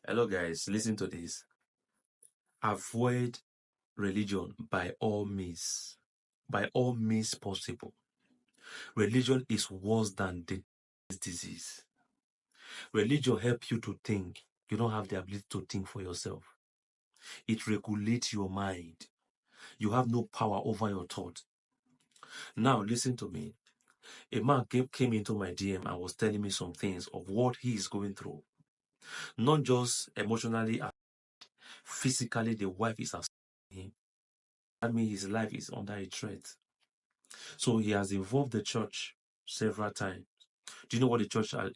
Hello, guys. Listen to this. Avoid religion by all means. By all means possible. Religion is worse than this disease. Religion helps you to think. You don't have the ability to think for yourself. It regulates your mind. You have no power over your thought. Now, listen to me. A man came into my DM and was telling me some things of what he is going through. Not just emotionally, physically, the wife is assaulting him. That means his life is under a threat. So he has involved the church several times. Do you know what the church are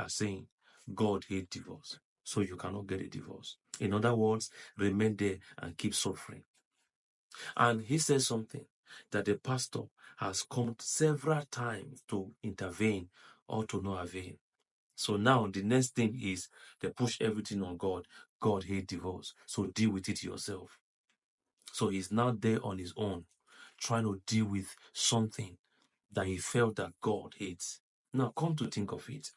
saying? God hates divorce, so you cannot get a divorce. In other words, remain there and keep suffering. And he says something that the pastor has come several times to intervene or to no avail. So now the next thing is they push everything on God. God hates divorce, so deal with it yourself. So he's now there on his own, trying to deal with something that he felt that God hates. Now, come to think of it.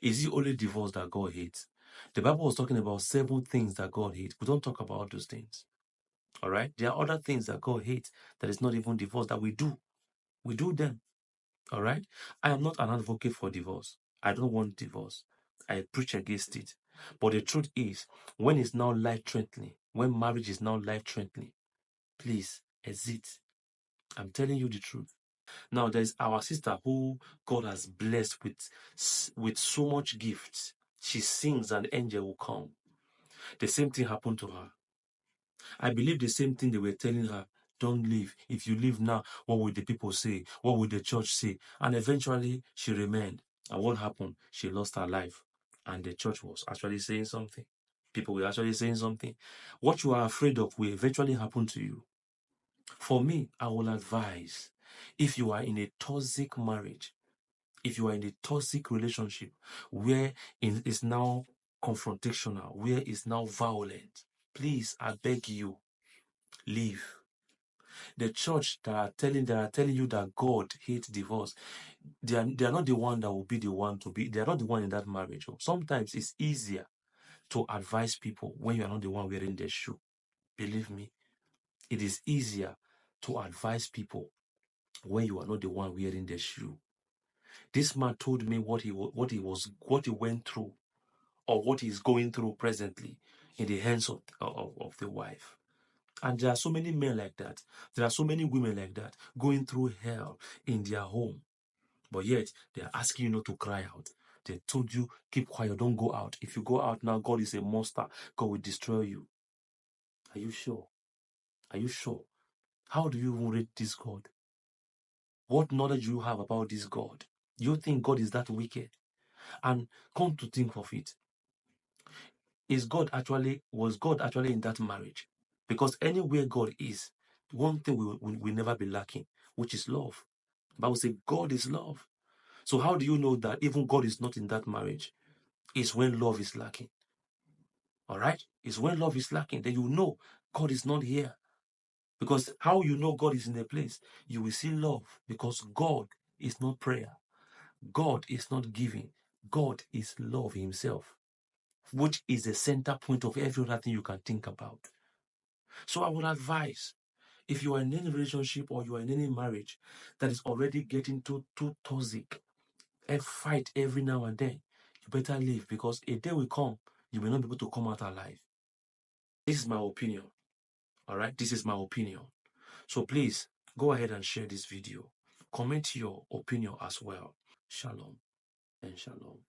Is it only divorce that God hates? The Bible was talking about 7 things that God hates. We don't talk about those things. All right? There are other things that God hates that is not even divorce that we do. We do them. All right? I am not an advocate for divorce. I don't want divorce. I preach against it. But the truth is, when it's now life-threatening, when marriage is now life-threatening, please exit. I'm telling you the truth. Now, there's our sister who God has blessed with so much gifts. She sings and angel will come. The same thing happened to her. I believe the same thing they were telling her. Don't leave. If you leave now, what will the people say? What will the church say? And eventually, she remained. And what happened? She lost her life. And the church was actually saying something. People were actually saying something. What you are afraid of will eventually happen to you. For me, I will advise, if you are in a toxic marriage, if you are in a toxic relationship where it is now confrontational, where it's now violent, please, I beg you, leave. The church that are telling you that God hates divorce, they are not the one that will be the one to be. They are not the one in that marriage. Sometimes it's easier to advise people when you are not the one wearing their shoe. Believe me, it is easier to advise people when you are not the one wearing the shoe. This man told me what he went through, or what he's going through presently in the hands of the wife. And there are so many men like that. There are so many women like that going through hell in their home. But yet, they are asking you not to cry out. They told you, keep quiet, don't go out. If you go out now, God is a monster. God will destroy you. Are you sure? Are you sure? How do you even rate this God? What knowledge do you have about this God? You think God is that wicked? And come to think of it, was God actually in that marriage? Because anywhere God is, one thing will never be lacking, which is love. The Bible says God is love. So how do you know that even God is not in that marriage? It's when love is lacking. All right? It's when love is lacking, then you know God is not here. Because how you know God is in a place? You will see love, because God is not prayer. God is not giving. God is love himself, which is the center point of every other thing you can think about. So I would advise, if you are in any relationship or you are in any marriage that is already getting too toxic, a fight every now and then, you better leave, because a day will come, you may not be able to come out alive. This is my opinion. All right? This is my opinion. So please, go ahead and share this video. Comment your opinion as well. Shalom and shalom.